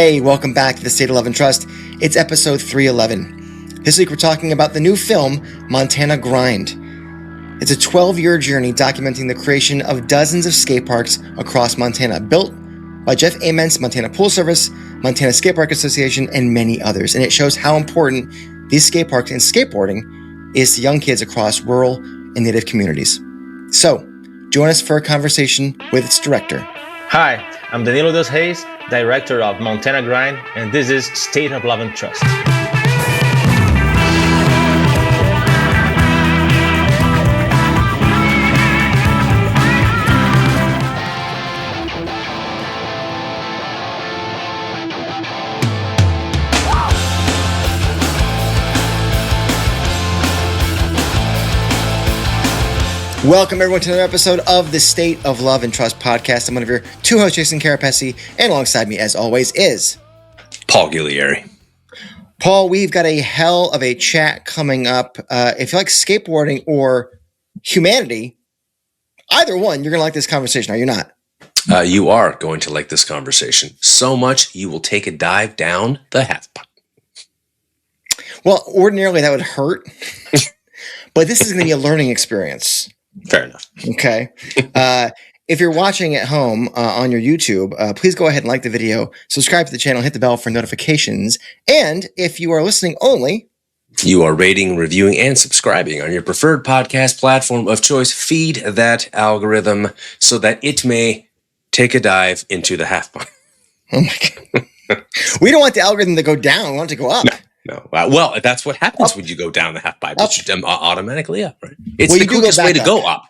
Hey, welcome back to the State of Love and Trust. It's episode 311. This week we're talking about the new film, Montana Grind. It's a 12-year journey documenting the creation of dozens of skate parks across Montana, built by Jeff Ament's Montana Pool Service, Montana Skate Park Association, and many others. And it shows how important these skate parks and skateboarding is to young kids across rural and native communities. So, join us for a conversation with its director. Hi, I'm Danilo dos Reis, director of Montana Grind, and this is State of Love and Trust. Welcome, everyone, to another episode of the State of Love and Trust podcast. I'm one of your two hosts, Jason Kerepesi, and alongside me, as always, is Paul Ghiglieri. Paul, we've got a hell of a chat coming up. If you like skateboarding or humanity, either one, you're going to like this conversation, are you not? You are going to like this conversation so much you will take a dive down the half pipe. Well, ordinarily that would hurt, but this is going to be a learning experience. Fair enough. Okay. If you're watching at home on your YouTube, please go ahead and like the video, subscribe to the channel, hit the bell for notifications. And if you are listening only, you are rating, reviewing, and subscribing on your preferred podcast platform of choice. Feed that algorithm so that it may take a dive into the half pipe. Oh my God. We don't want the algorithm to go down. We want it to go up. No. Well, that's what happens when you go down the half pipe. It's automatically up, right? It's well, the quickest way to go up.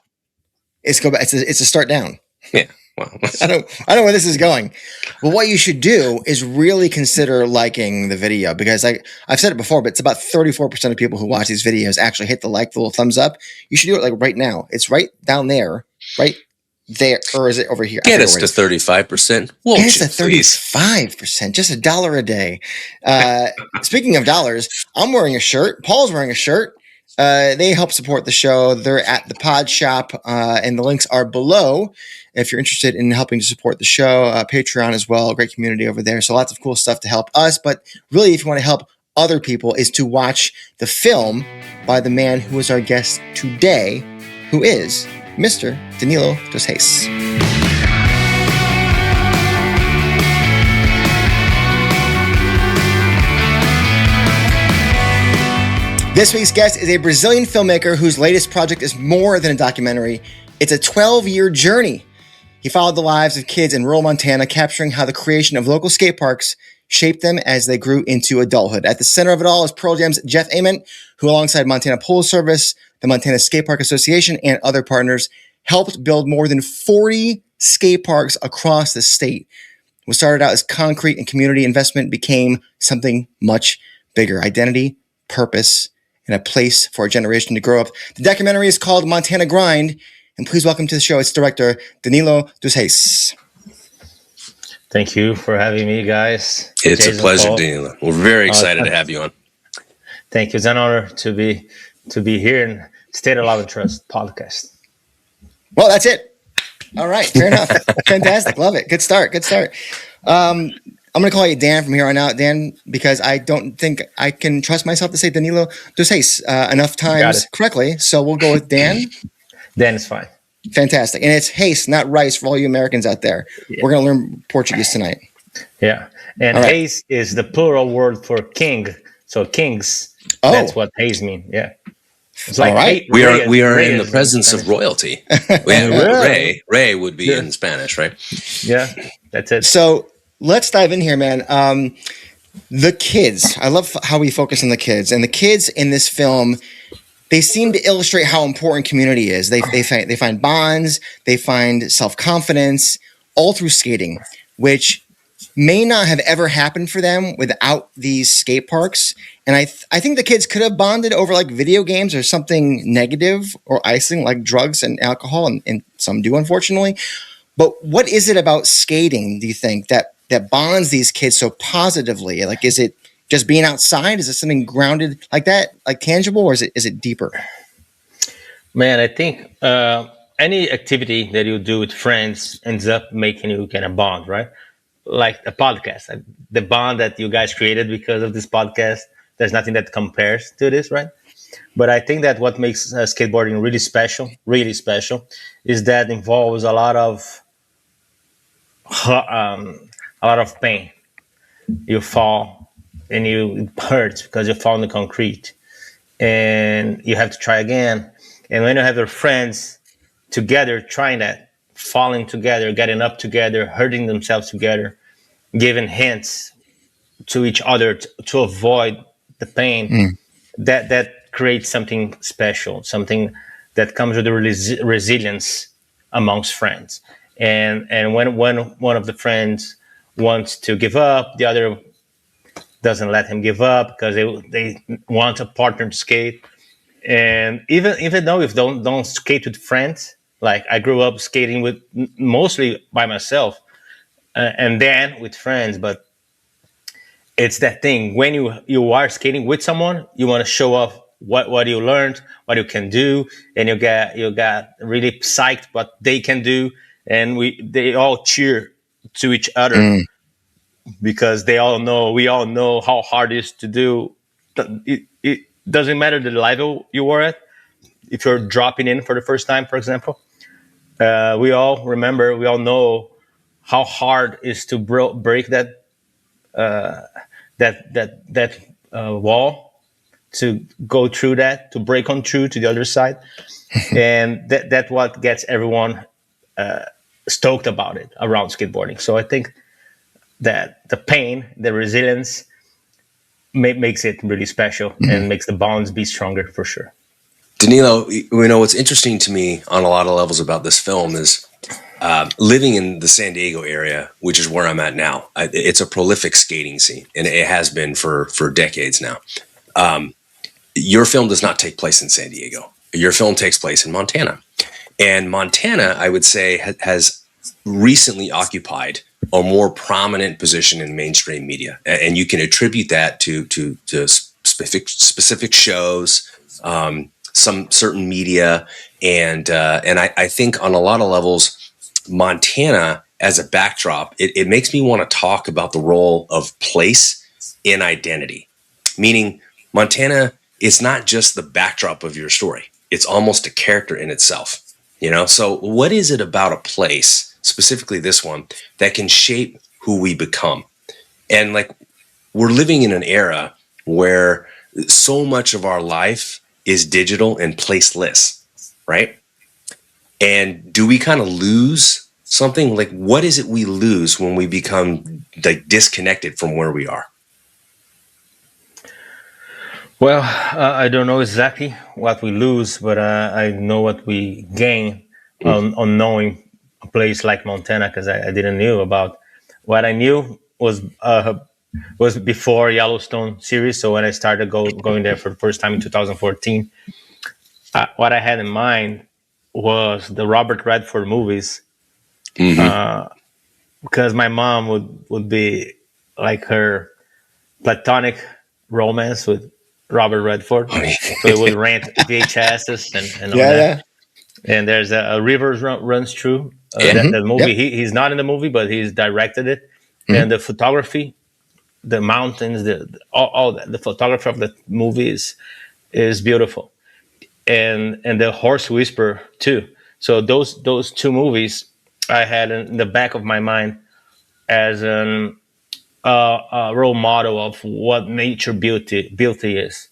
It's a start down. Yeah. Well, I don't know where this is going. But what you should do is really consider liking the video, because I've said it before, but it's about 34% of people who watch these videos actually hit the little thumbs up. You should do it like right now. It's right down there, right there, or is it over here? Get us to 35%. Get us to 35%. Just $1 a day. Speaking of dollars, I'm wearing a shirt. Paul's wearing a shirt. They help support the show. They're at the Pod Shop, and the links are below if you're interested in helping to support the show. Patreon as well, a great community over there. So lots of cool stuff to help us. But really, if you want to help other people, is to watch the film by the man who is our guest today, who is Mr. Danilo dos Reis. This week's guest is a Brazilian filmmaker whose latest project is more than a documentary. It's a 12-year journey. He followed the lives of kids in rural Montana, capturing how the creation of local skate parks shaped them as they grew into adulthood. At the center of it all is Pearl Jam's Jeff Ament, who alongside Montana Pool Service, the Montana Skate Park Association, and other partners, helped build more than 40 skate parks across the state. What started out as concrete and community investment became something much bigger: identity, purpose, and a place for a generation to grow up. The documentary is called Montana Grind, and please welcome to the show its director, Danilo dos Reis. Thank you for having me, guys. It's Jason, a pleasure, Paul. Danilo. We're very excited to have you on. Thank you. It's an honor to be here in State of Love and Trust podcast. Well, that's it. All right. Fair enough. Fantastic. Love it. Good start. I'm going to call you Dan from here on out, Dan, because I don't think I can trust myself to say Danilo dos Reis enough times correctly. So we'll go with Dan. Dan is fine. Fantastic. And it's Reis, not Rice, for all you Americans out there. Yeah. We're going to learn Portuguese tonight. Yeah. And right. Reis is the plural word for king. So kings, that's what Reis means. Yeah. It's like right. We are in the presence of royalty. Rey would be in Spanish, right? Yeah, that's it. So let's dive in here, man. The kids. I love how we focus on the kids. And the kids in this film, they seem to illustrate how important community is. They find bonds, they find self-confidence, all through skating, which may not have ever happened for them without these skate parks. And I think the kids could have bonded over like video games or something negative or icing like drugs and alcohol, and some do, unfortunately. But what is it about skating, do you think, that bonds these kids so positively? Like, is it just being outside? Is it something grounded like that, like tangible, or is it deeper? Man, I think any activity that you do with friends ends up making you kind of bond, right? like a podcast, the bond that you guys created because of this podcast. There's nothing that compares to this, right? But I think that what makes skateboarding really special, is that involves a lot of pain. You fall and it hurts because you fall in the concrete, and you have to try again. And when you have your friends together trying that, falling together, getting up together, hurting themselves together, giving hints to each other to avoid the pain, that creates something special, something that comes with the resilience amongst friends. And when one of the friends wants to give up, the other doesn't let him give up because they want a partner to skate. And even though if don't skate with friends, like I grew up skating with mostly by myself, and then with friends, but it's that thing when you are skating with someone, you want to show off what you learned, what you can do, and you got really psyched what they can do, and they all cheer to each other because we all know how hard it is to do. It doesn't matter the level you were at. If you're dropping in for the first time, for example, we all know how hard it is to break that wall, to go through that, to break on through to the other side. And that's what gets everyone stoked about it around skateboarding. So I think that the pain, the resilience makes it really special and makes the bonds be stronger for sure. Danilo, what's interesting to me on a lot of levels about this film is living in the San Diego area, which is where I'm at now. It's a prolific skating scene, and it has been for decades now. Your film does not take place in San Diego. Your film takes place in Montana. And Montana, I would say, has recently occupied a more prominent position in mainstream media. And you can attribute that to specific shows, some certain media. And I think on a lot of levels, Montana as a backdrop, it makes me want to talk about the role of place in identity. Meaning, Montana is not just the backdrop of your story. It's almost a character in itself. So what is it about a place, specifically this one, that can shape who we become? And like, we're living in an era where so much of our life is digital and placeless, right? And do we kind of lose something? Like, what is it we lose when we become like disconnected from where we are? Well, I don't know exactly what we lose, but I know what we gain on knowing a place like Montana, because I didn't know about. What I knew was before Yellowstone series. So when I started going there for the first time in 2014, what I had in mind was the Robert Redford movies, because my mom would be like her platonic romance with Robert Redford. So it would rent VHSs and all that. Yeah. And there's a river runs through that movie. Yep. He's not in the movie, but he's directed it. And the photography, the mountains, all that, the photography of the movie is beautiful. And the Horse Whisperer too. So those two movies I had in the back of my mind as a role model of what nature beauty is.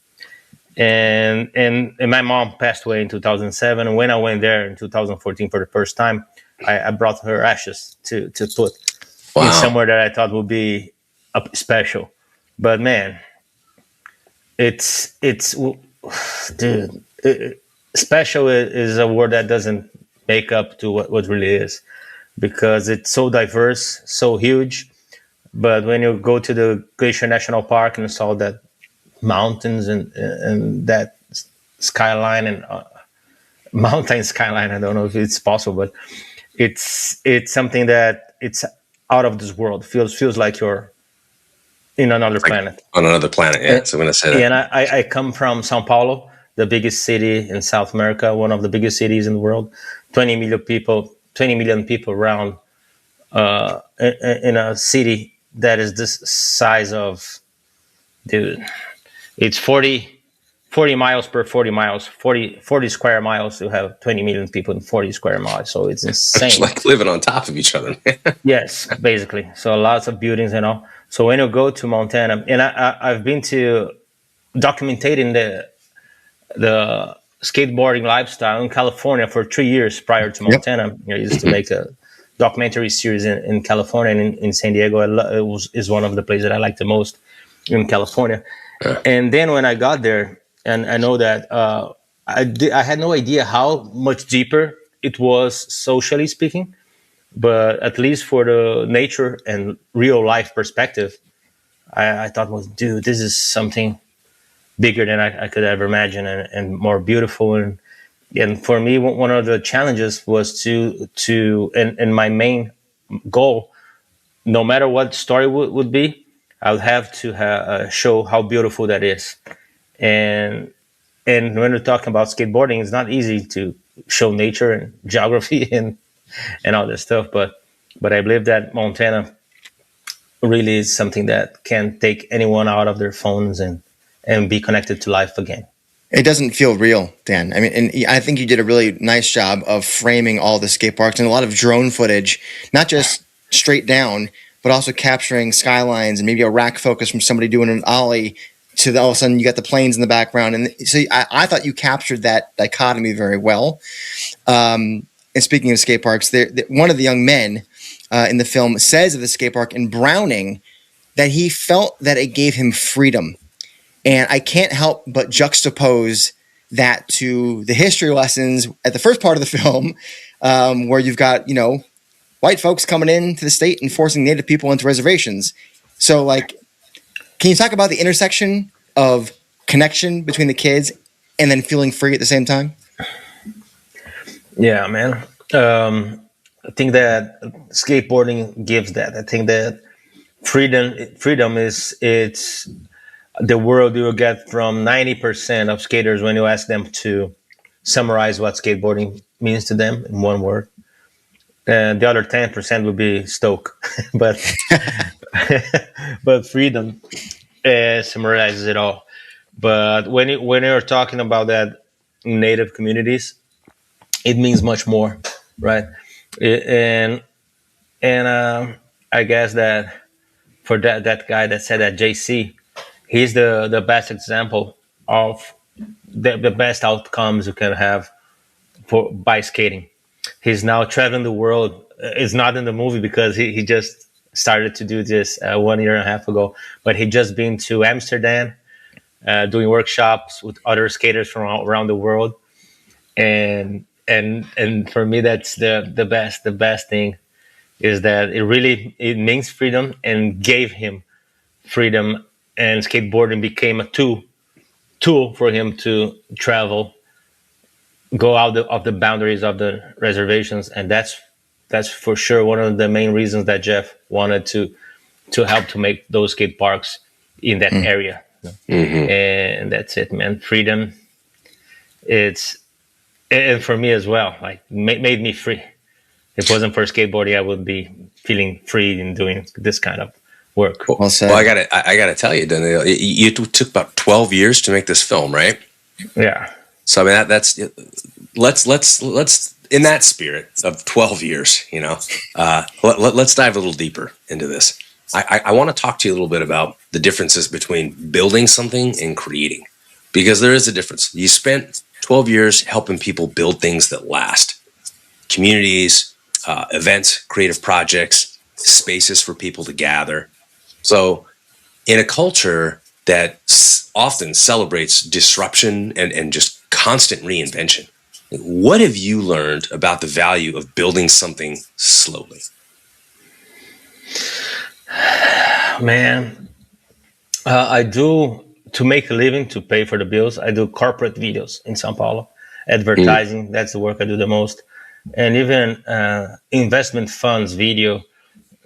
And my mom passed away in 2007. And when I went there in 2014 for the first time, I brought her ashes to put in somewhere that I thought would be special. But man, special is a word that doesn't make up to what really is, because it's so diverse, so huge. But when you go to the Glacier National Park and saw that mountains and that skyline and mountain skyline, I don't know if it's possible, but it's something that it's out of this world. Feels like you're in another planet. On another planet, yeah. So I'm going to say that. And I come from Sao Paulo, the biggest city in South America, one of the biggest cities in the world, 20 million people around in a city that is this size of, dude, it's 40 miles per 40 miles, 40 square miles. You have 20 million people in 40 square miles. So it's insane. It's like living on top of each other, man. Yes, basically. So lots of buildings and all. So when you go to Montana, and I've been to documenting the skateboarding lifestyle in California for 3 years prior to Montana. I used to make a documentary series in California and in San Diego. Is one of the places that I like the most in California. And then when I got there, and I know that I had no idea how much deeper it was socially speaking, but at least for the nature and real life perspective, I thought, well, dude, this is something bigger than I could ever imagine, and more beautiful. And for me, one of the challenges was and my main goal, no matter what story would be, I would have to show how beautiful that is. And when we're talking about skateboarding, it's not easy to show nature and geography and all this stuff. But I believe that Montana really is something that can take anyone out of their phones and be connected to life again. It doesn't feel real, Dan. I mean, and I think you did a really nice job of framing all the skate parks and a lot of drone footage, not just straight down, but also capturing skylines and maybe a rack focus from somebody doing an ollie to all of a sudden you got the planes in the background. And so I thought you captured that dichotomy very well. And speaking of skate parks, one of the young men in the film says of the skate park in Browning that he felt that it gave him freedom. And I can't help but juxtapose that to the history lessons at the first part of the film, where you've got, white folks coming into the state and forcing Native people into reservations. So, can you talk about the intersection of connection between the kids and then feeling free at the same time? Yeah, man. I think that skateboarding gives that. I think that freedom is the world you will get from 90% of skaters when you ask them to summarize what skateboarding means to them in one word. And the other 10% would be stoke. but freedom summarizes it all. But when you're talking about that in Native communities, it means much more, right? And I guess that for that guy that said that, JC, he's the best example of the best outcomes you can have by skating. He's now traveling the world. It's not in the movie because he just started to do this 1 year and a half ago, but he just been to Amsterdam, doing workshops with other skaters from around the world. And for me, that's the best thing is that it means freedom and gave him freedom, and skateboarding became a tool for him to travel, go out of the boundaries of the reservations. And that's for sure one of the main reasons that Jeff wanted to help to make those skate parks in that area. Mm-hmm. And that's it, man. Freedom. And for me as well, made me free. If it wasn't for skateboarding, I would be feeling free in doing this kind of work. Well, I gotta tell you, Danilo, you took about 12 years to make this film, right? Yeah. So I mean, that's let's in that spirit of 12 years, let's dive a little deeper into this. I want to talk to you a little bit about the differences between building something and creating, because there is a difference. You spent 12 years helping people build things that last, communities, events, creative projects, spaces for people to gather. So in a culture that often celebrates disruption and just constant reinvention, what have you learned about the value of building something slowly? Man, I do, to make a living, to pay for the bills, I do corporate videos in Sao Paulo, advertising. That's the work I do the most. And even investment funds video,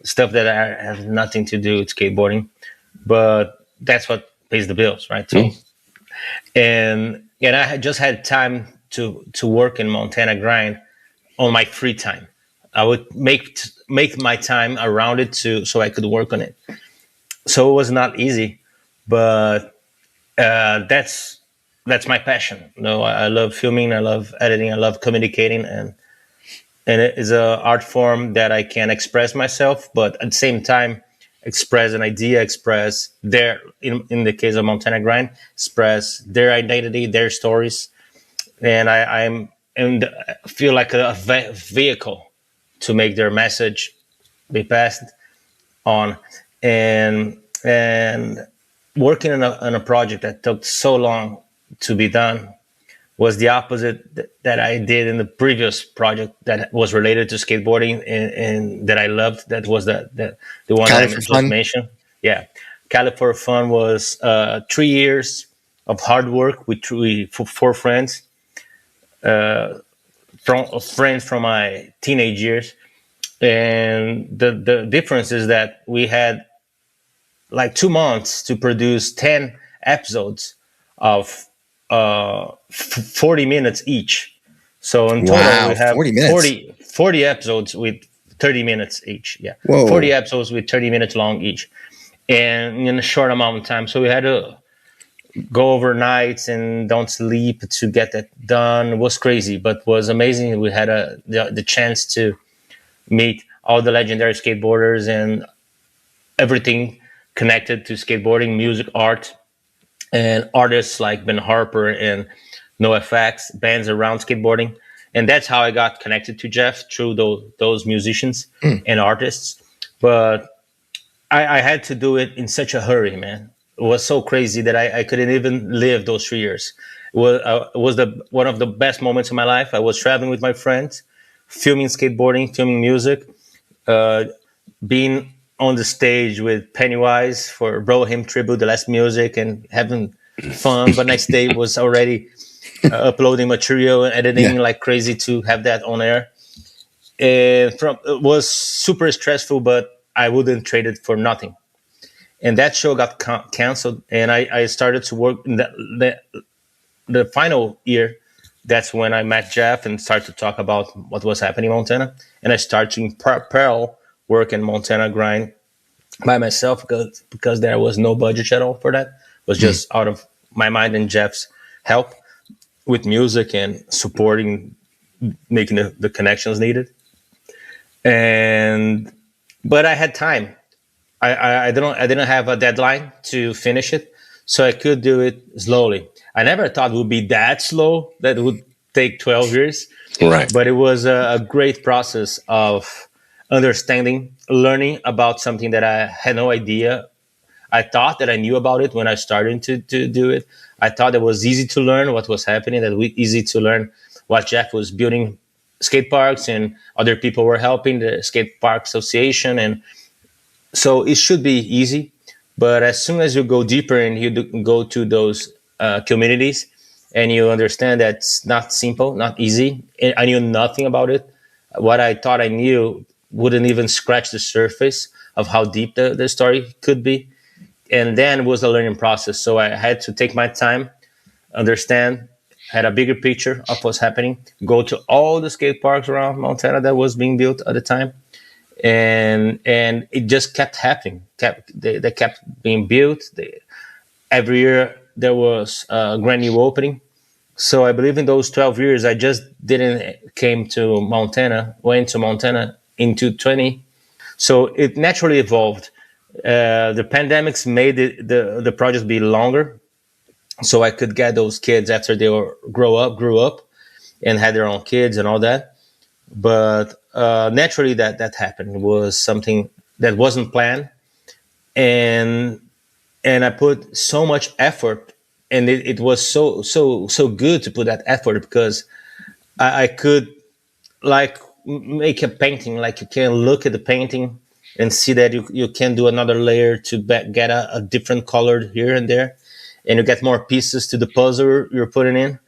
stuff that I have nothing to do with skateboarding, but that's what pays the bills, right? So, and I just had time to work in Montana grind on my free time. I would make my time around it so I could work on it. So it was not easy, but that's my passion. I love filming, I love editing, I love communicating, and it is a art form that I can express myself, but at the same time express an idea, express their in the case of Montana Grind, express their identity, their stories, and I'm and feel like a vehicle to make their message be passed on, and working on a project that took so long to be done was the opposite that I did in the previous project that was related to skateboarding and that I loved. That was the one Cali that I for just fun. mentioned. Yeah, Cali for Fun was 3 years of hard work with four friends, from my teenage years. And the difference is that we had like 2 months to produce 10 episodes of 40 minutes each. So in total, Wow, we have 40 minutes. 40 episodes with 30 minutes each. Yeah. Whoa. 40 episodes with 30 minutes long each. And in a short amount of time. So we had to go overnights and don't sleep to get that done. It was crazy, but was amazing. We had the chance to meet all the legendary skateboarders and everything connected to skateboarding, music, art, and artists like Ben Harper and NoFX, bands around skateboarding. And that's how I got connected to Jeff, through those musicians and artists. But I had to do it in such a hurry, man. It was so crazy that I couldn't even live those 3 years. It was one of the best moments of my life. I was traveling with my friends, filming skateboarding, filming music, being on the stage with Pennywise for Bro Him Tribute, the last music, and having fun. But next day was already uploading material and editing like crazy to have that on air. And it was super stressful, but I wouldn't trade it for nothing. And that show got canceled, and I started to work in the final year. That's when I met Jeff and started to talk about what was happening in Montana. And I started to parallel work in Montana Grind by myself because there was no budget at all for that. It was just out of my mind and Jeff's help with music and supporting, making the connections needed. But I had time. I didn't have a deadline to finish it, so I could do it slowly. I never thought it would be that slow, that it would take 12 years. Right. But it was a great process of understanding, learning about something that I had no idea. I thought that I knew about it when I started to do it. I thought it was easy to learn what was happening, that was easy to learn what Jeff was building skate parks and other people were helping the skate park association. And so it should be easy. But as soon as you go deeper and you go to those communities and you understand that it's not simple, not easy, and I knew nothing about it. What I thought I knew wouldn't even scratch the surface of how deep the story could be. And then it was a learning process. So I had to take my time, understand, had a bigger picture of what's happening, go to all the skate parks around Montana that was being built at the time. And it just kept happening. They kept being built. Every year there was a brand new opening. So I believe in those 12 years, I just didn't went to Montana in 2020. So it naturally evolved. The pandemics made the project be longer, so I could get those kids after they grew up and had their own kids and all that. But naturally that happened. It was something that wasn't planned, and I put so much effort, and it was so good to put that effort because I could like make a painting. Like you can look at the painting and see that you can do another layer to get a different color here and there, and you get more pieces to the puzzle you're putting in.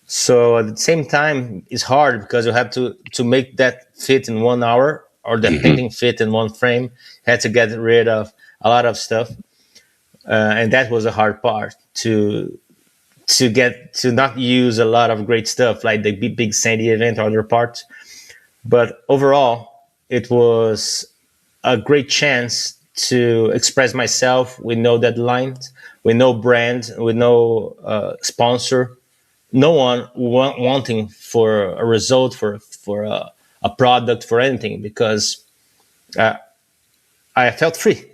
So at the same time, it's hard because you have to make that fit in 1 hour, or the painting fit in one frame. Had to get rid of a lot of stuff, and that was a hard part to get to not use a lot of great stuff like the big Sandy event or other parts. But overall, it was a great chance to express myself with no deadlines, with no brand, with no sponsor, no one wanting for a result, for a product, for anything, because I felt free.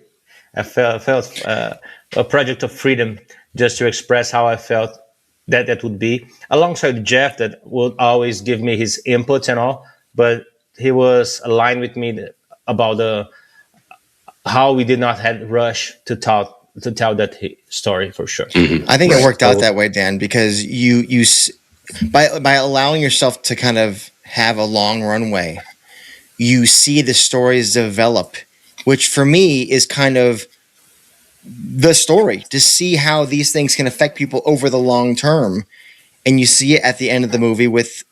I felt a project of freedom, just to express how I felt that would be, alongside Jeff, that would always give me his inputs and all, but he was aligned with me about the how we did not have rush to tell that story, for sure. I think it worked out So that way, Dan, because by allowing yourself to kind of have a long runway, you see the stories develop, which for me is kind of the story, to see how these things can affect people over the long term. And you see it at the end of the movie with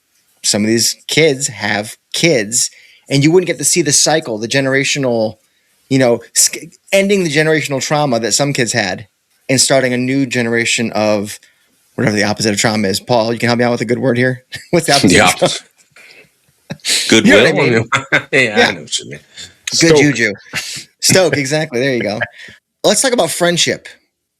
some of these kids have kids, and you wouldn't get to see the cycle, the generational, ending the generational trauma that some kids had and starting a new generation of whatever the opposite of trauma is. Paul, you can help me out with a good word here. What's the opposite of trauma? Goodwill. You know what I mean? I know what you mean. Good juju. Stoke, exactly. There you go. Let's talk about friendship,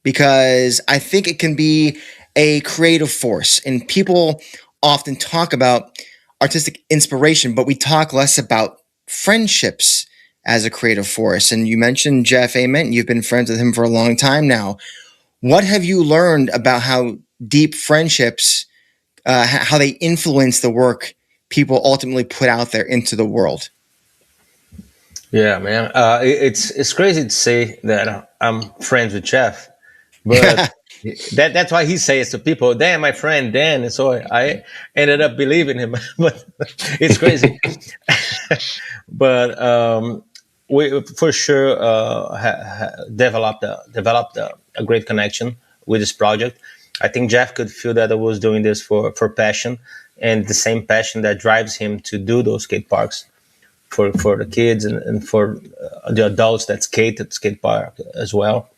because I think it can be a creative force. And people often talk about artistic inspiration, but we talk less about friendships as a creative force. And you mentioned Jeff Ament. You've been friends with him for a long time now. What have you learned about how deep friendships, how they influence the work people ultimately put out there into the world? yeah, man, it's crazy to say that I'm friends with Jeff, but that's why he says to people, "Dan, my friend Dan." And so I ended up believing him, but it's crazy. But we for sure developed a great connection with this project. I think Jeff could feel that I was doing this for passion, and the same passion that drives him to do those skate parks for the kids and for the adults that skate at skate park as well.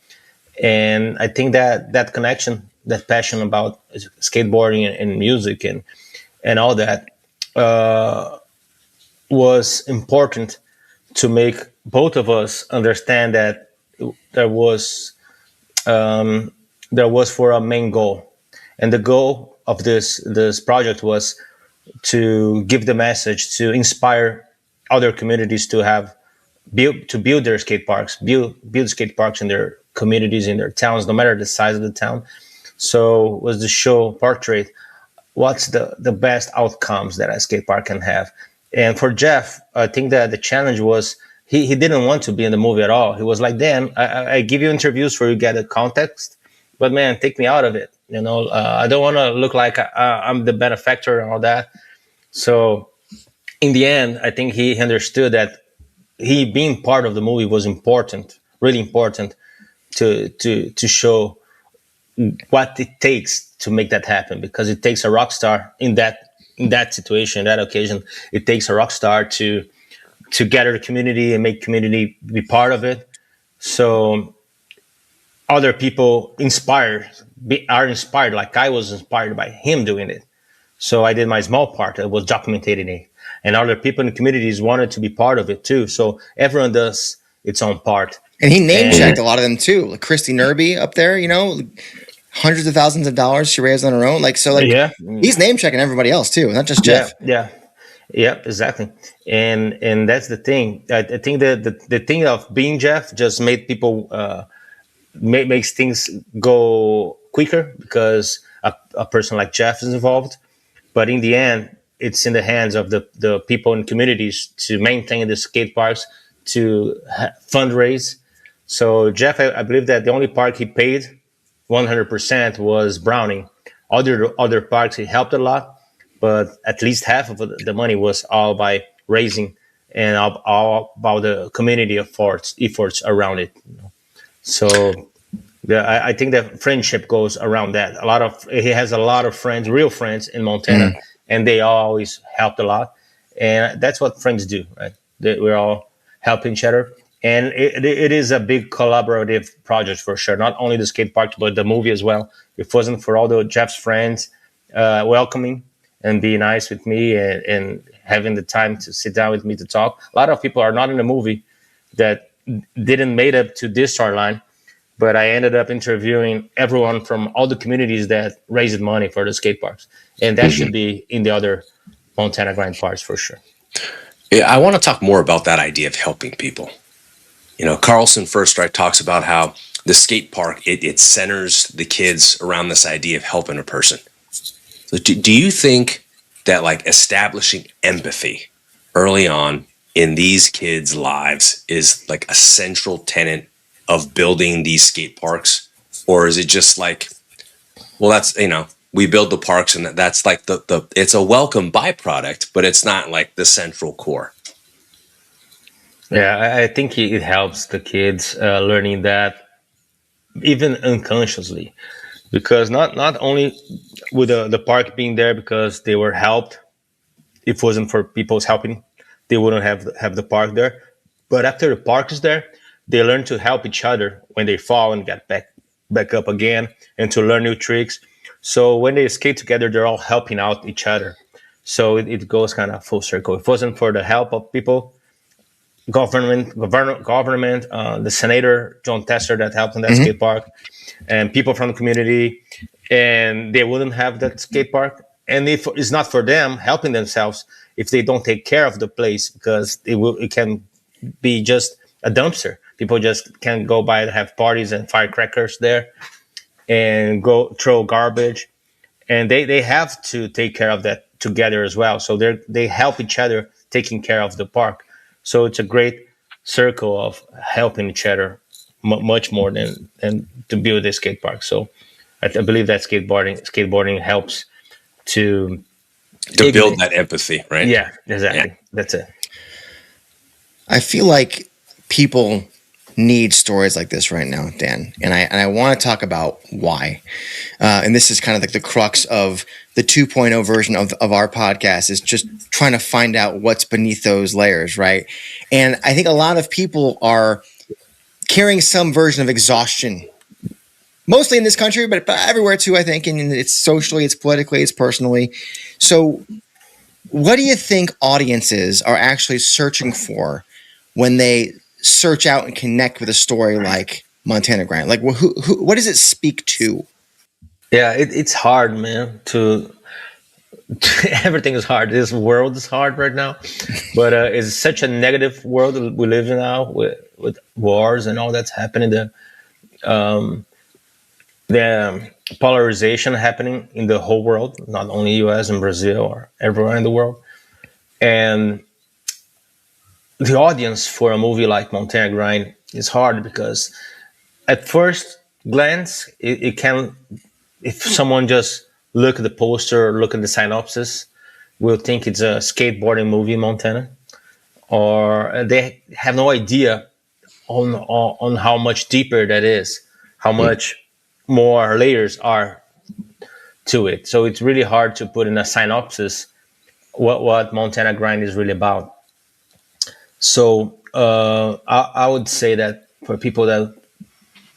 And I think that connection, that passion about skateboarding and music and all that was important to make both of us understand that there was for a main goal, and the goal of this project was to give the message to inspire other communities to build their skate parks, build skate parks in their communities, in their towns, no matter the size of the town. So was the show portrait what's the best outcomes that a skate park can have. And for Jeff, I think that the challenge was he didn't want to be in the movie at all. He was like, Dan, I give you interviews for you to get a context, but man, take me out of it. I don't want to look like I'm the benefactor and all that. So in the end, I think he understood that he being part of the movie was important, really important to show what it takes to make that happen, because it takes a rock star in that situation, that occasion. It takes a rock star to gather the community and make community be part of it. So other people are inspired, like I was inspired by him doing it. So I did my small part. I was documenting it. And other people in the communities wanted to be part of it too. So everyone does its own part. And he name checked a lot of them too. Like Christy Nerby up there, hundreds of thousands of dollars she raised on her own. Yeah. He's name checking everybody else too, not just Jeff. Yeah, exactly. And that's the thing. I think that the thing of being Jeff just made people makes things go quicker because a person like Jeff is involved. But in the end, it's in the hands of the people in communities to maintain the skate parks, to fundraise. So Jeff, I believe that the only park he paid 100% was Browning. Other parks he helped a lot, but at least half of the money was all by raising and all about the community efforts around it. So I think that friendship goes around that. He has a lot of friends, real friends in Montana, and they always helped a lot. And that's what friends do, right? We're all helping each other. And it is a big collaborative project for sure. Not only the skate park, but the movie as well. If it wasn't for all the Jeff's friends welcoming and be nice with me and having the time to sit down with me to talk. A lot of people are not in the movie that didn't made up to this storyline, but I ended up interviewing everyone from all the communities that raised money for the skate parks, and that should be in the other Montana Grind parts for sure. Yeah, I want to talk more about that idea of helping people. Carlson First Strike talks about how the skate park, it centers the kids around this idea of helping a person. So do you think that like establishing empathy early on in these kids' lives is like a central tenet of building these skate parks? Or is it just like, well, that's, we build the parks and that's like the it's a welcome byproduct, but it's not like the central core. Yeah, I think it helps the kids learning that even unconsciously, because not only with the park being there because they were helped. If it wasn't for people's helping, they wouldn't have the park there. But after the park is there, they learn to help each other when they fall and get back up again, and to learn new tricks. So when they skate together, they're all helping out each other. So it goes kind of full circle. If it wasn't for the help of people, government, the senator John Tesser that helped in that skate park, and people from the community, and they wouldn't have that skate park. And if it's not for them helping themselves, if they don't take care of the place, because it can be just a dumpster. People just can go by and have parties and firecrackers there and go throw garbage. And they have to take care of that together as well. So they help each other taking care of the park. So it's a great circle of helping each other much more than to build a skate park. So I believe that skateboarding helps to build that empathy, right? Yeah, exactly. Yeah. That's it. I feel like people need stories like this right now, Dan, and I want to talk about why. And this is kind of like the crux of the 2.0 version of our podcast, is just trying to find out what's beneath those layers, right? And I think a lot of people are carrying some version of exhaustion, mostly in this country, but everywhere too, I think. And it's socially, it's politically, it's personally. So what do you think audiences are actually searching for when they search out and connect with a story like Montana Grind? Like, what does it speak to? Yeah, it's hard, man. Everything is hard. This world is hard right now, but it's such a negative world that we live in now with wars and all that's happening. The polarization happening in the whole world, not only U.S. and Brazil or everywhere in the world, and the audience for a movie like Montana Grind is hard because at first glance, it can, if someone just look at the poster or look at the synopsis, will think it's a skateboarding movie in Montana, or they have no idea on how much deeper that is, how much more layers are to it. So it's really hard to put in a synopsis what Montana Grind is really about. So I would say that for people that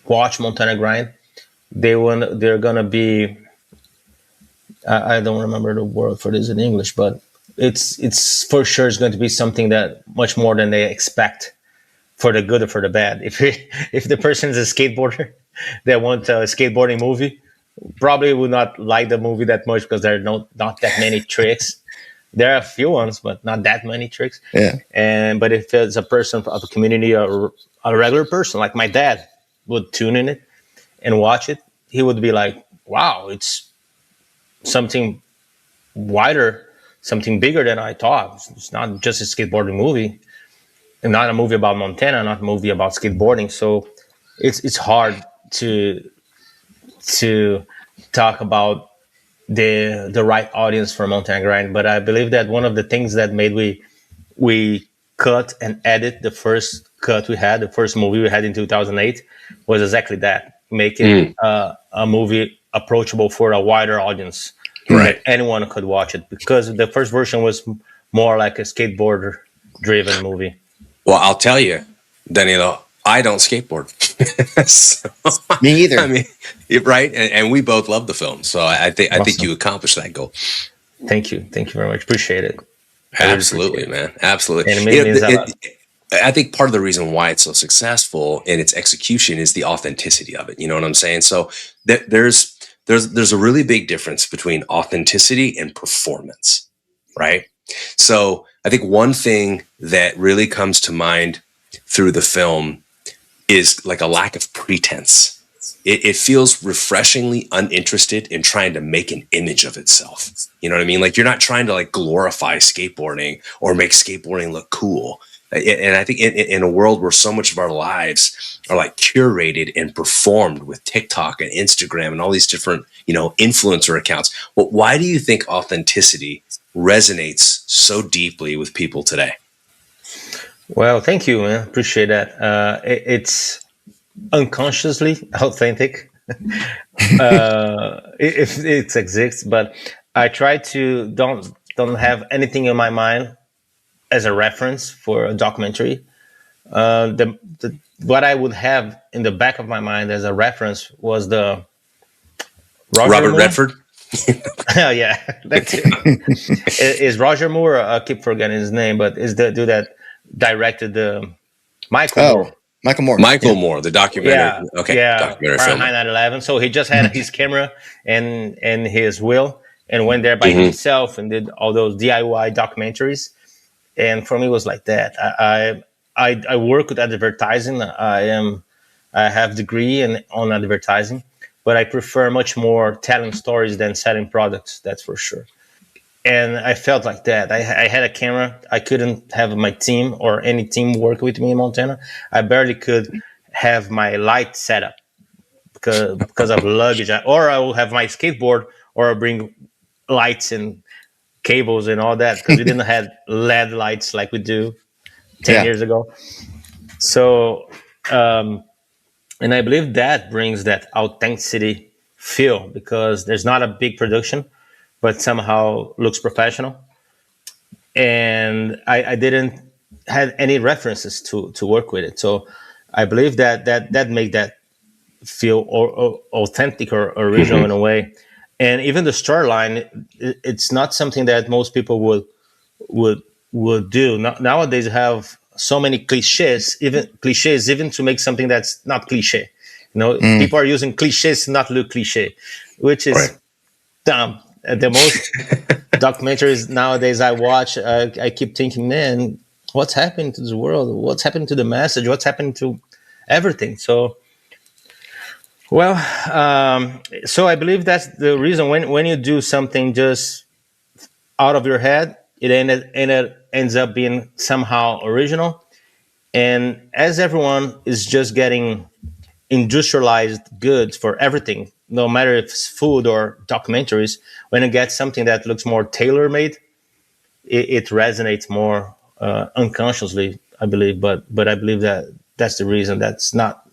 watch Montana Grind, they're gonna be, I don't remember the word for this in English, but it's for sure it's going to be something that much more than they expect, for the good or for the bad. If the person is a skateboarder that wants a skateboarding movie, probably would not like the movie that much because there are not that many tricks. There are a few ones, but not that many tricks. Yeah. But if it's a person of a community or a regular person, like my dad would tune in it and watch it, he would be like, wow, it's something wider, something bigger than I thought. It's not just a skateboarding movie, and not a movie about Montana, not a movie about skateboarding. So it's hard to talk about the right audience for Montana Grind. But I believe that one of the things that made we cut and edit the first cut we had, the first movie we had in 2008, was exactly that, making a movie approachable for a wider audience. Right. That anyone could watch it, because the first version was more like a skateboarder driven movie. Well, I'll tell you, Danilo, I don't skateboard. So, Me either. I mean, right? And we both love the film, so I think you accomplished that goal. Thank you. Thank you very much. Appreciate it. I really Absolutely, appreciate it. man. Absolutely. And it means a lot. I think part of the reason why it's so successful in its execution is the authenticity of it. You know what I'm saying? So there's a really big difference between authenticity and performance, right? So I think one thing that really comes to mind through the film is like a lack of pretense. It feels refreshingly uninterested in trying to make an image of itself. You know what I mean? Like, you're not trying to like glorify skateboarding or make skateboarding look cool. And I think in a world where so much of our lives are like curated and performed with TikTok and Instagram and all these different, influencer accounts, well, why do you think authenticity resonates so deeply with people today? Well, thank you, man. Appreciate that. It's unconsciously authentic, if it exists. But I try to don't have anything in my mind as a reference for a documentary. What I would have in the back of my mind as a reference was the Robert Redford. Oh yeah, that's it. Is Roger Moore? I keep forgetting his name, but is the dude that directed the Michael Moore? Michael Moore, the documentary. Yeah, Okay, yeah, documentary film. Fahrenheit 9/11. So he just had his camera and his wheel and went there by himself and did all those DIY documentaries. And for me, it was like that. I work with advertising. I have degree on advertising, but I prefer much more telling stories than selling products. That's for sure. And I felt like that. I had a camera. I couldn't have my team or any team work with me in Montana. I barely could have my light set up because of luggage. Or I will have my skateboard, or I'll bring lights and cables and all that, because we didn't have LED lights like we do 10 years ago. So, and I believe that brings that authenticity feel, because there's not a big production, but somehow looks professional. And I didn't have any references to work with it. So I believe that made that feel authentic or original in a way. And even the storyline, it's not something that most people would do. Nowadays, you have so many cliches, even to make something that's not cliche. People are using cliches to not look cliche, which is dumb. The most documentaries nowadays I watch, I keep thinking, man, what's happening to the world? What's happening to the message? What's happening to everything? So, well, so I believe that's the reason when you do something just out of your head, it ends up being somehow original. And as everyone is just getting industrialized goods for everything, no matter if it's food or documentaries, when you get something that looks more tailor-made, it resonates more unconsciously, I believe. But I believe that's the reason. That's not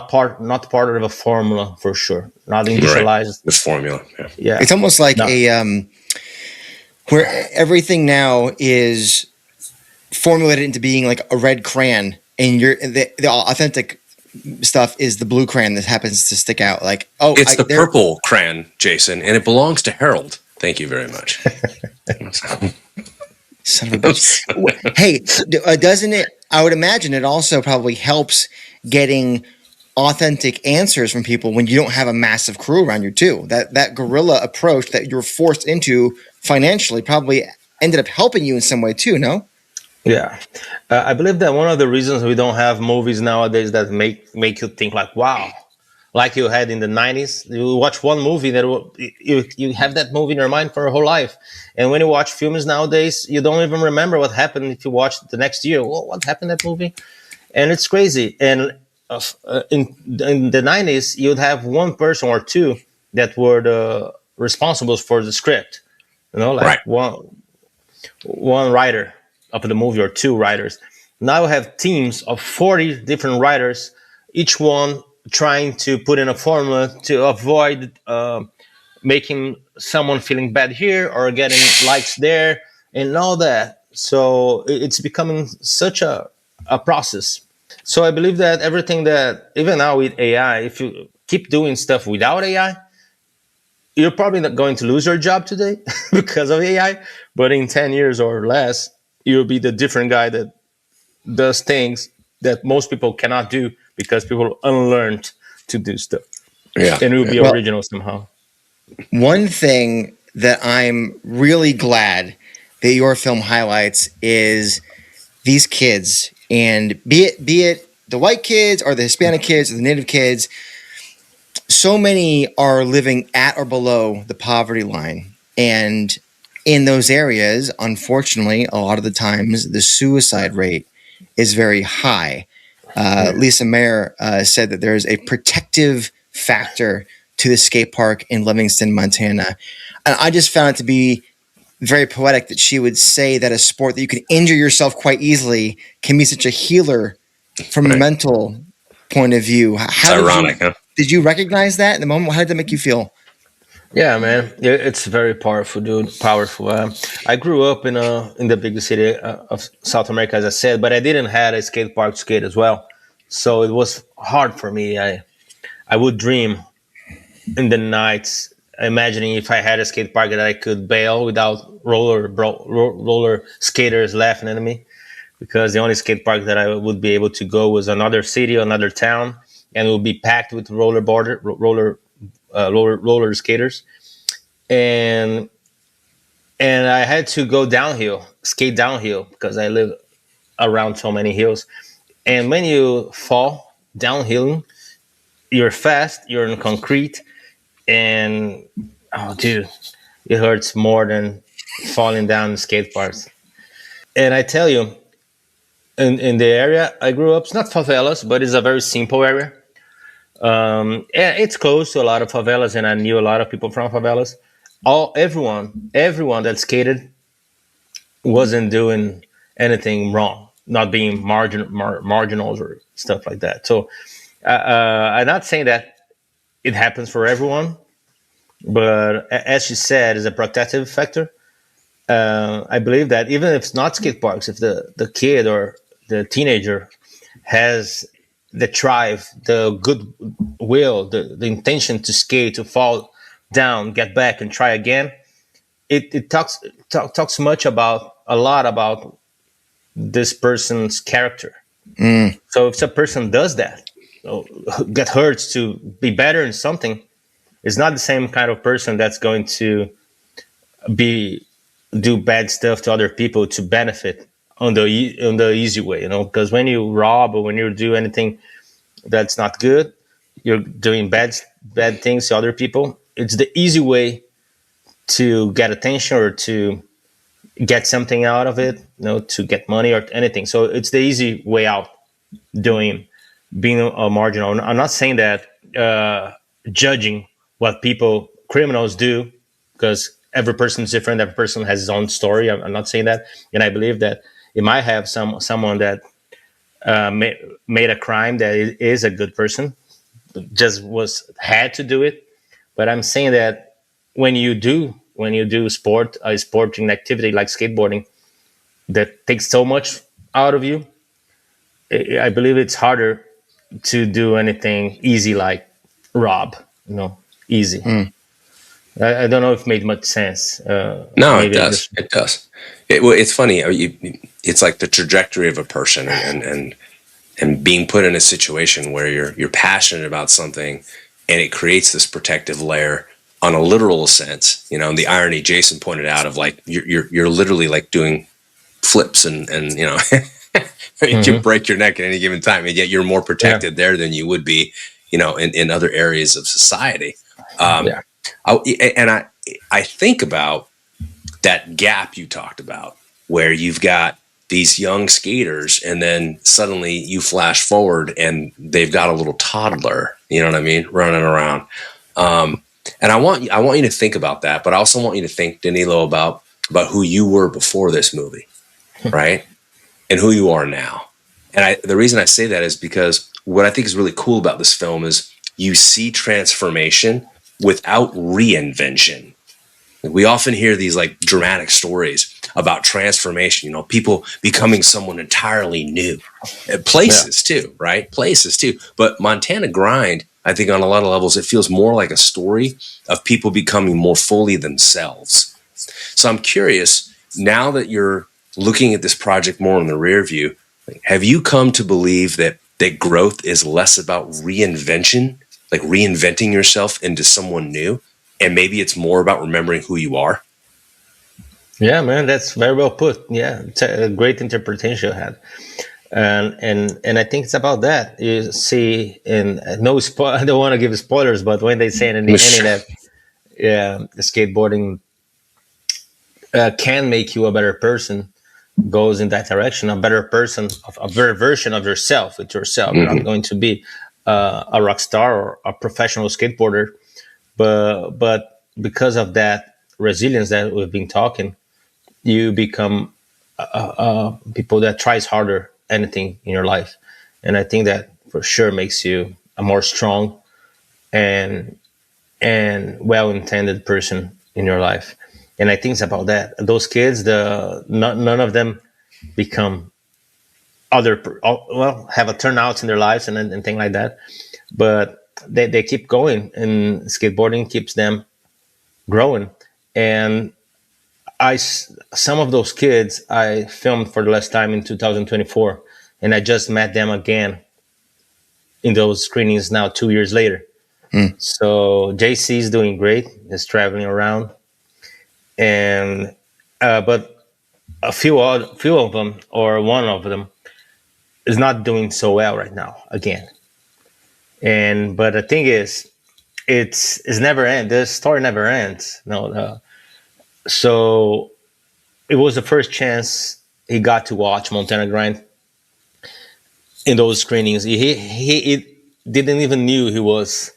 part of a formula for sure. Not industrialized. Right. The formula. Yeah. It's almost like where everything now is formulated into being like a red crayon, and the authentic stuff is the blue crayon that happens to stick out. Like, it's the purple crayon, Jason, and it belongs to Harold. Thank you very much. Son of a bitch. Hey, doesn't it? I would imagine it also probably helps getting authentic answers from people when you don't have a massive crew around you too. That guerrilla approach that you're forced into financially probably ended up helping you in some way too, no? Yeah. I believe that one of the reasons we don't have movies nowadays that make you think like, wow, like you had in the 90s. You watch one movie that you have that movie in your mind for your whole life. And when you watch films nowadays, you don't even remember what happened if you watch it the next year. Well, what happened in that movie? And it's crazy. And in the 90s, you'd have one person or two that were the responsibles for the script. Like one writer of the movie or two writers. Now we have teams of 40 different writers, each one trying to put in a formula to avoid making someone feeling bad here or getting likes there and all that. So it's becoming such a process. So I believe that everything that, even now with AI, if you keep doing stuff without AI, you're probably not going to lose your job today because of AI, but in 10 years or less, you'll be the different guy that does things that most people cannot do because people unlearned to do stuff. Yeah. And it will be Well, original somehow. one thing that I'm really glad that your film highlights is these kids, and be it the white kids or the Hispanic kids or the Native kids, so many are living at or below the poverty line. And in those areas, unfortunately, a lot of the times the suicide rate is very high. Lisa Mayer said that there's a protective factor to the skate park in Livingston, Montana. And I just found it to be very poetic that she would say that a sport that you can injure yourself quite easily can be such a healer from a mental point of view. It's ironic, huh? Did you recognize that in the moment? How did that make you feel? Yeah, man, it's very powerful, dude. Powerful. I grew up in the biggest city of South America, as I said, but I didn't have a skate park to skate as well, so it was hard for me. I would dream in the nights, imagining if I had a skate park that I could bail without roller skaters laughing at me, because the only skate park that I would be able to go was another city, another town, and it would be packed with roller skaters, and I had to go skate downhill because I live around so many hills. And when you fall downhill, you're fast, you're in concrete, and oh, dude, it hurts more than falling down in skate parks. And I tell you, in the area I grew up, it's not favelas, but it's a very simple area. And it's close to a lot of favelas, and I knew a lot of people from favelas. Everyone that skated wasn't doing anything wrong, not being marginals or stuff like that. So I'm not saying that it happens for everyone, but as you said, is a protective factor. I believe that even if it's not skate parks, if the kid or the teenager has the drive, the good will, the intention to skate, to fall down, get back, and try again, it talks a lot about this person's character. So if a person does that, get hurt to be better in something, it's not the same kind of person that's going to do bad stuff to other people to benefit on the easy way, because when you rob or when you do anything that's not good, you're doing bad things to other people. It's the easy way to get attention or to get something out of it, to get money or anything. So it's the easy way out, being a marginal. I'm not saying that judging what criminals do, because every person is different. Every person has his own story. I'm not saying that. And I believe that it might have someone that made a crime that is a good person, just had to do it. But I'm saying that when you do a sporting activity like skateboarding that takes so much out of you, I believe it's harder to do anything easy like rob, easy. I don't know if it made much sense. No, it does. It does. It's funny. It's like the trajectory of a person, and being put in a situation where you're passionate about something, and it creates this protective layer on a literal sense. And the irony Jason pointed out of like you're literally like doing flips and you can break your neck at any given time, and yet you're more protected there than you would be, in other areas of society. I think about that gap you talked about, where you've got these young skaters, and then suddenly you flash forward and they've got a little toddler, you know what I mean, running around. And I want you to think about that, but I also want you to think, Danilo, about who you were before this movie, right? And who you are now. And the reason I say that is because what I think is really cool about this film is you see transformation without reinvention. We often hear these like dramatic stories about transformation, people becoming someone entirely new. Places too, right? Places too. But Montana Grind, I think on a lot of levels, it feels more like a story of people becoming more fully themselves. So I'm curious, now that you're looking at this project more in the rear view, have you come to believe that growth is less about reinvention, like reinventing yourself into someone new, and maybe it's more about remembering who you are? Yeah, man, that's very well put. Yeah, it's a great interpretation you had. And I think it's about that. You see, and no, I don't want to give spoilers, but when they say in the ending that the skateboarding can make you a better person, goes in that direction, a better person, a better version of yourself with yourself. You're not going to be a rock star or a professional skateboarder, but because of that resilience that we've been talking, you become people that tries harder anything in your life. And I think that for sure makes you a more strong and well-intended person in your life. And I think it's about that. Those kids, none of them become have a turnout in their lives and things like that. But they keep going, and skateboarding keeps them growing. And some of those kids I filmed for the last time in 2024, and I just met them again in those screenings now 2 years later. So JC is doing great. He's traveling around, and but a few of them, or one of them, is not doing so well right now again. But the thing is, it's never ends. The story never ends. No. So it was the first chance he got to watch Montana Grind in those screenings. He didn't even knew he was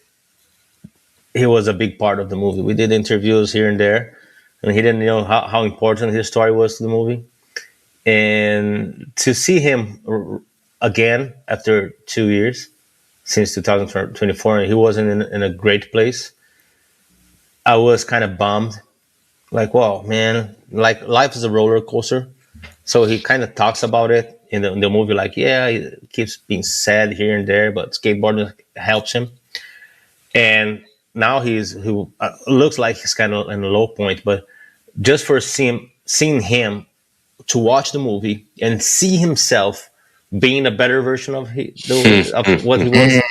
a big part of the movie. We did interviews here and there, and he didn't know how important his story was to the movie. And to see him again after 2 years, since 2024, and he wasn't in a great place, I was kind of bummed. Like, wow, man, like life is a roller coaster. So he kind of talks about it in the movie, like, yeah, it keeps being sad here and there, but skateboarding helps him. And now he looks like he's kind of in a low point, but just for seeing him, to watch the movie and see himself being a better version of what he was,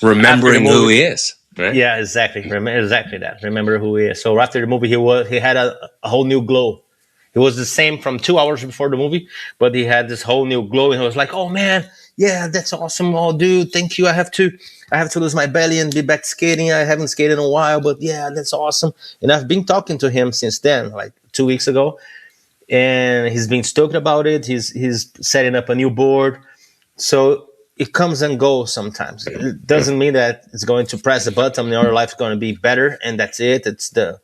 remembering who he is. Right? Yeah, exactly. Exactly that. Remember who he is. So after the movie, he had a whole new glow. He was the same from 2 hours before the movie, but he had this whole new glow, and he was like, "Oh man, yeah, that's awesome! Oh, dude, thank you. I have to lose my belly and be back skating. I haven't skated in a while, but yeah, that's awesome." And I've been talking to him since then, like 2 weeks ago, and he's been stoked about it. He's setting up a new board, so it comes and goes sometimes. It doesn't mean that it's going to press the button and your life's going to be better, and that's it. It's a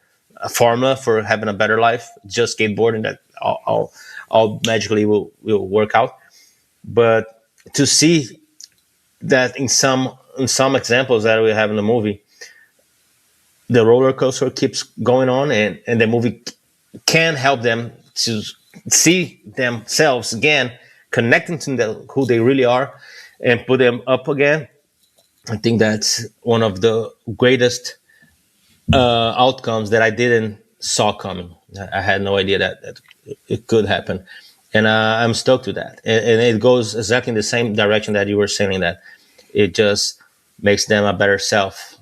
formula for having a better life. Just skateboarding that all magically will work out. But to see that in some examples that we have in the movie, the roller coaster keeps going on, and the movie can help them to see themselves again, connecting to who they really are, and put them up again. I think that's one of the greatest outcomes that I didn't saw coming. I had no idea that it could happen, and I'm stoked with that. And it goes exactly in the same direction that you were saying, that it just makes them a better self.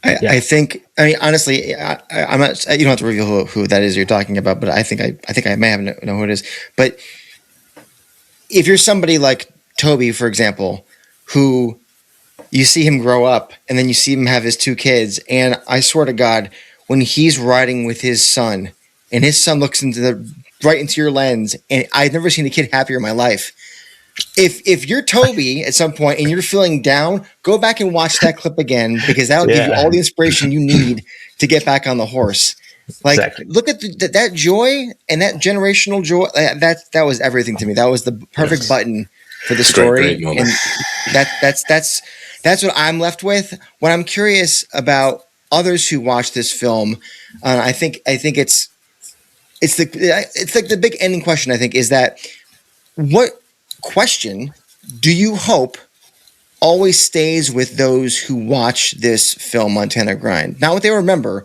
I think. I mean, honestly, I'm not. You don't have to reveal who that is you're talking about, but I think I may have know who it is. But if you're somebody like Toby, for example, who you see him grow up, and then you see him have his 2 kids, and I swear to God, when he's riding with his son, and his son looks right into your lens, and I've never seen a kid happier in my life. If you're Toby at some point and you're feeling down, go back and watch that clip again, because that'll give you all the inspiration you need to get back on the horse. Like, exactly. Look at that joy and that generational joy. That was everything to me. That was the perfect button for the story, great and that's what I'm left with. When I'm curious about others who watch this film, I think it's like the big ending question. I think is that, what question do you hope always stays with those who watch this film, Montana Grind. Not what they remember,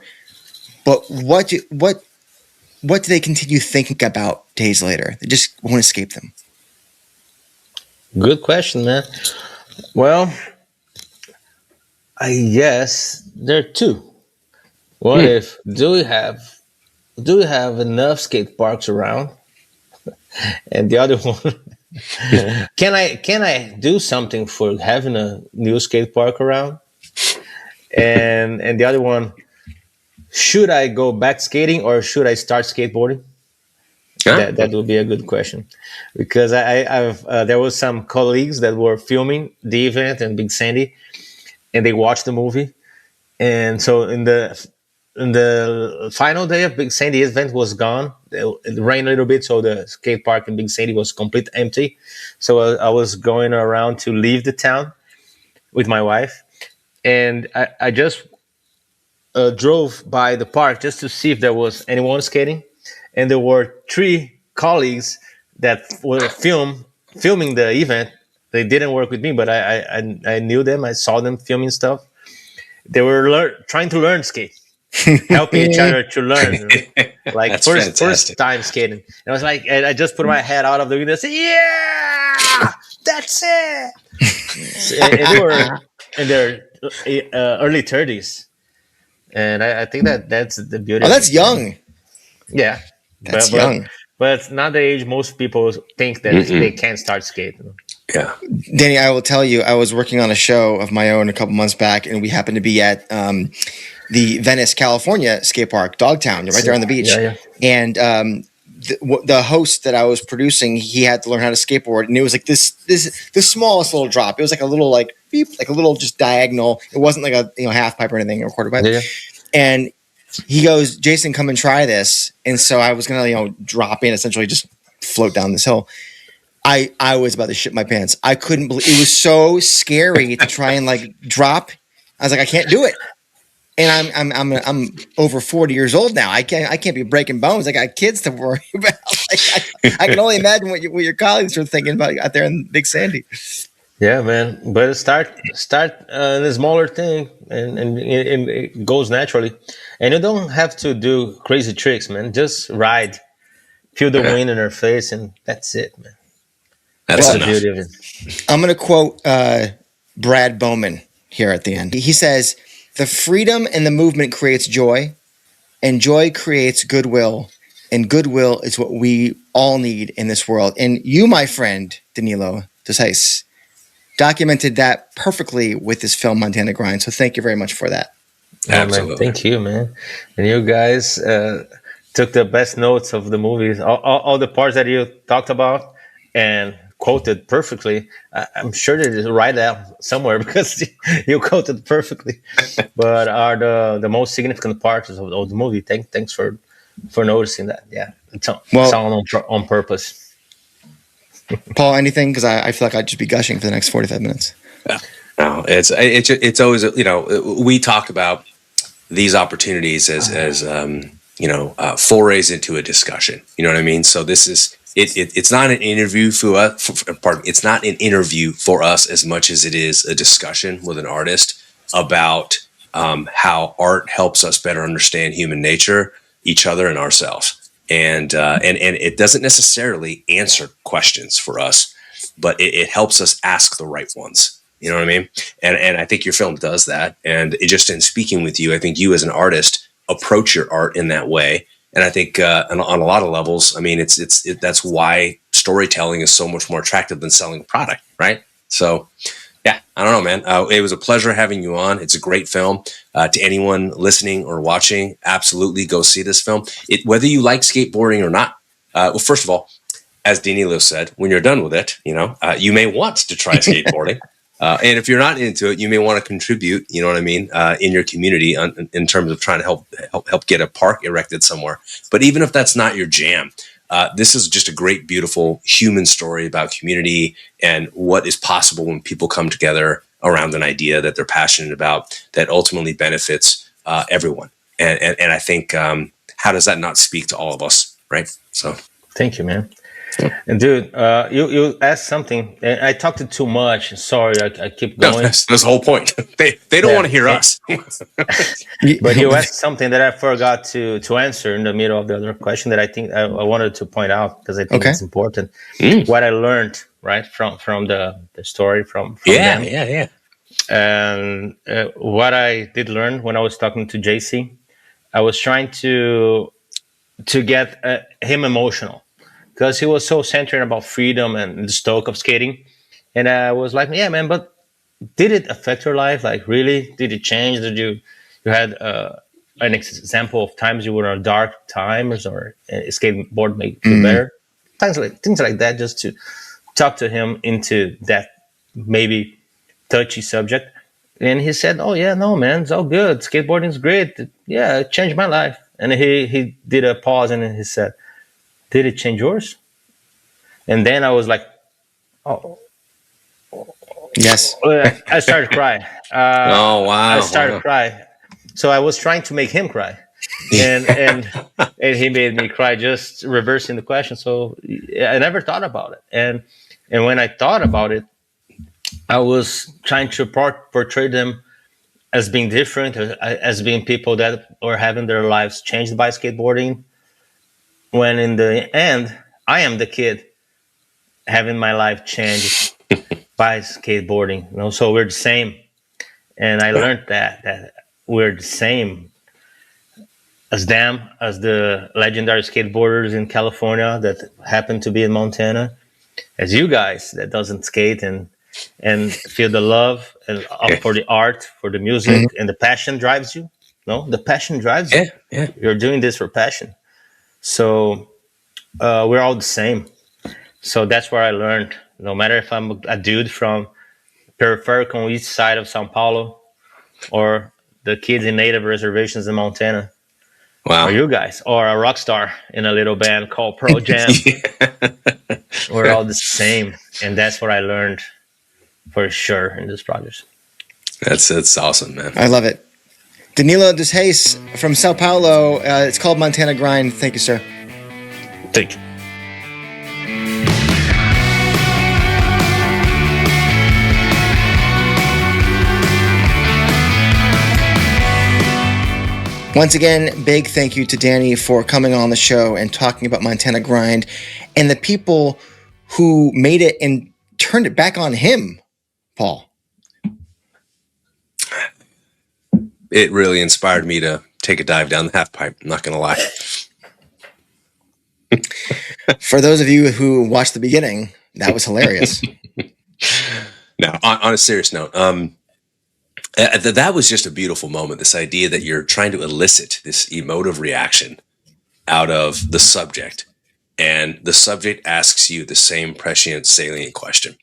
but what do they continue thinking about days later? They just won't escape them. Good question, man. Well, I guess there are two. What if do we have enough skate parks around? And the other one, can I do something for having a new skate park around? And the other one, should I go back skating or should I start skateboarding? That would be a good question, because I've there was some colleagues that were filming the event in Big Sandy, and they watched the movie, and so in the final day of Big Sandy event was gone. It rained a little bit, so the skate park in Big Sandy was completely empty. So I was going around to leave the town with my wife, and I just drove by the park just to see if there was anyone skating, and there were 3 colleagues that were filming the event. They didn't work with me, but I knew them. I saw them filming stuff. They were trying to learn skate, helping each other to learn, like first time skating. And I was like, and I just put my head out of the window and said, "Yeah, that's it." And they were in their early 30s, and I think that's the beauty. Oh, that's young. Yeah, that's young. But it's not the age most people think that they can start skating. Yeah. Danny, I will tell you, I was working on a show of my own a couple months back, and we happened to be at the Venice, California skate park, Dogtown, right there on the beach. Yeah. And the host that I was producing, he had to learn how to skateboard, and it was like this the smallest little drop. It was like a little beep, like a little just diagonal. It wasn't like a half pipe or anything or quarter pipe. Yeah. And he goes, "Jason, come and try this." And so I was gonna drop in, essentially just float down this hill. I was about to shit my pants. I couldn't believe it was so scary to try and drop. I was like, I can't do it. And I'm over 40 years old now. I can't be breaking bones. I got kids to worry about. I can only imagine what your colleagues were thinking about out there in Big Sandy. Yeah, man. But start in a smaller thing, and it goes naturally. And you don't have to do crazy tricks, man. Just ride, feel the wind in her face, and that's it, man. That's the beauty of it. I'm going to quote Brad Bowman here at the end. He says, "The freedom and the movement creates joy, and joy creates goodwill, and goodwill is what we all need in this world." And you, my friend, Danilo Reis, documented that perfectly with this film, Montana Grind. So thank you very much for that. Absolutely. Man, thank you, man. And you guys took the best notes of the movies, all the parts that you talked about, and quoted perfectly. I'm sure they just write that somewhere because you quoted perfectly. But are the most significant parts of the movie. Thanks for noticing that. Yeah, it's all on purpose. Paul, anything? Because I feel like I'd just be gushing for the next 45 minutes. Yeah. No, it's always we talk about these opportunities as forays into a discussion. You know what I mean? So this is. It's not an interview for us. It's not an interview for us as much as it is a discussion with an artist about how art helps us better understand human nature, each other, and ourselves. And it doesn't necessarily answer questions for us, but it helps us ask the right ones. You know what I mean? And I think your film does that. And just in speaking with you, I think you as an artist approach your art in that way. And I think on a lot of levels, I mean, that's why storytelling is so much more attractive than selling a product, right? So, yeah, I don't know, man. It was a pleasure having you on. It's a great film. To anyone listening or watching, absolutely go see this film. Whether you like skateboarding or not. Well, first of all, as Danilo said, when you're done with it, you may want to try skateboarding. And if you're not into it, you may want to contribute, you know what I mean, in your community in terms of trying to help get a park erected somewhere. But even if that's not your jam, this is just a great, beautiful human story about community and what is possible when people come together around an idea that they're passionate about that ultimately benefits everyone. And I think, how does that not speak to all of us, right? So, thank you, man. And dude, you asked something, and I talked it too much. Sorry, I keep No, going. that's the whole point. They don't want to hear us. But you asked something that I forgot to answer in the middle of the other question that I think I wanted to point out, because I think Okay. it's important. What I learned, right, from the story from Yeah, them. yeah. And what I did learn when I was talking to JC, I was trying to get him emotional, because he was so centered about freedom and the stoke of skating. And I was like, yeah, man, but did it affect your life? Like, really? Did it change? Did you had an example of times you were in dark times, or a skateboard made you feel better? Things like that, just to talk to him into that maybe touchy subject. And he said, oh yeah, no, man, it's all good. Skateboarding's great. Yeah, it changed my life. And he did a pause, and he said, did it change yours? And then I was like, oh, Yes. I started crying. Oh wow! I started crying. So I was trying to make him cry, and he made me cry, just reversing the question. So I never thought about it, and when I thought about it, I was trying to portray them as being different, as being people that are having their lives changed by skateboarding. When in the end, I am the kid having my life changed by skateboarding. So we're the same. And I learned that we're the same as them, as the legendary skateboarders in California that happen to be in Montana, as you guys that doesn't skate and feel the love and for the art, for the music, and the passion drives you. No, the passion drives you. Yeah. You're doing this for passion. So we're all the same. So that's where I learned. No matter if I'm a dude from peripheral east side of Sao Paulo, or the kids in native reservations in Montana, Wow. or you guys, or a rock star in a little band called Pearl Jam. We're all the same. And that's what I learned for sure in this project. That's awesome, man. I love it. Danilo dos Reis from Sao Paulo. It's called Montana Grind. Thank you, sir. Thank you. Once again, big thank you to Danny for coming on the show and talking about Montana Grind and the people who made it and turned it back on him, Paul. It really inspired me to take a dive down the half pipe. I'm not going to lie. For those of you who watched the beginning, that was hilarious. Now, on a serious note, that was just a beautiful moment. This idea that you're trying to elicit this emotive reaction out of the subject, and the subject asks you the same prescient, salient question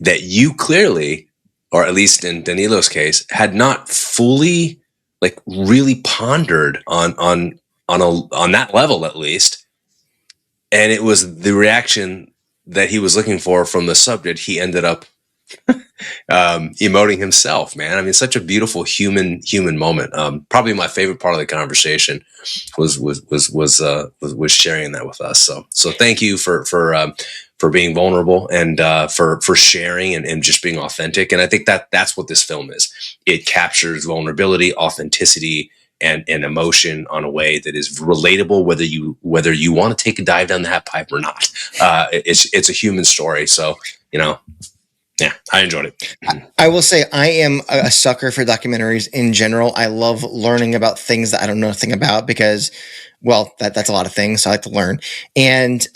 that you clearly, or at least in Danilo's case, had not fully, like, really pondered on that level, at least. And it was the reaction that he was looking for from the subject. He ended up emoting himself, man. I mean, such a beautiful human moment. Probably my favorite part of the conversation was sharing that with us. So thank you for being vulnerable and for sharing and just being authentic. And I think that's what this film is. It captures vulnerability, authenticity, and emotion on a way that is relatable, whether you want to take a dive down the half pipe or not. It's a human story. So, yeah, I enjoyed it. I will say I am a sucker for documentaries in general. I love learning about things that I don't know nothing about because, well, that's a lot of things. So I like to learn. And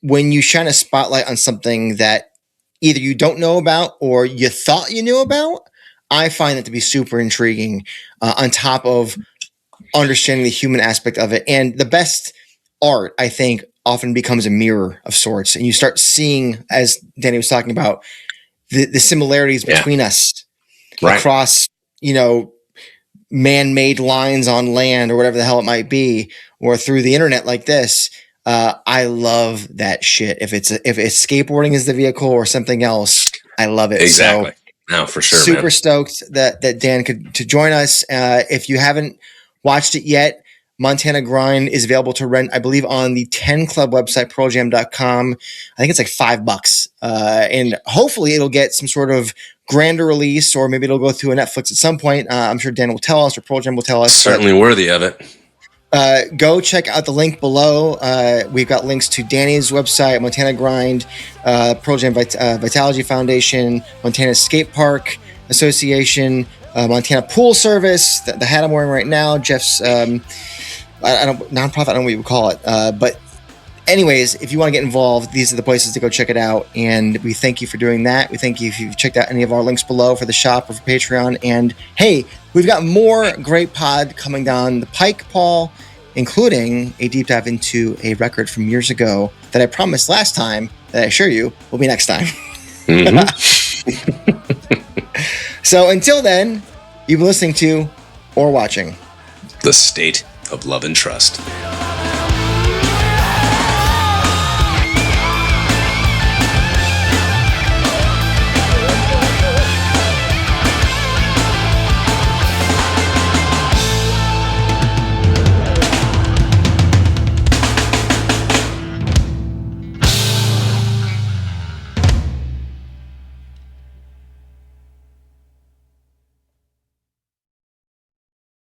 when you shine a spotlight on something that either you don't know about or you thought you knew about, I find it to be super intriguing on top of understanding the human aspect of it. And the best art, I think, often becomes a mirror of sorts. And you start seeing, as Danny was talking about, the similarities between us across, man-made lines on land or whatever the hell it might be, or through the internet like this. I love that shit. If it's skateboarding is the vehicle or something else, I love it. Exactly. So, no, for sure. Super man. stoked that Dan could to join us. If you haven't watched it yet, Montana Grind is available to rent, I believe, on the 10 Club website, pearljam.com. I think it's like $5. And hopefully it'll get some sort of grander release, or maybe it'll go through a Netflix at some point. I'm sure Dan will tell us, or Pearl Jam will tell us. Certainly worthy of it. Go check out the link below. We've got links to Danny's website, Montana Grind, Pearl Jam Vitalogy Foundation, Montana Skate Park Association, Montana Pool Service, the hat I'm wearing right now, Jeff's nonprofit, I don't know what you would call it. But anyways, if you want to get involved, these are the places to go check it out. And we thank you for doing that. We thank you if you've checked out any of our links below for the shop or for Patreon. And hey, we've got more great pod coming down the pike, Paul, including a deep dive into a record from years ago that I promised last time, that I assure you will be next time. So until then, you've been listening to or watching The State of Love and Trust.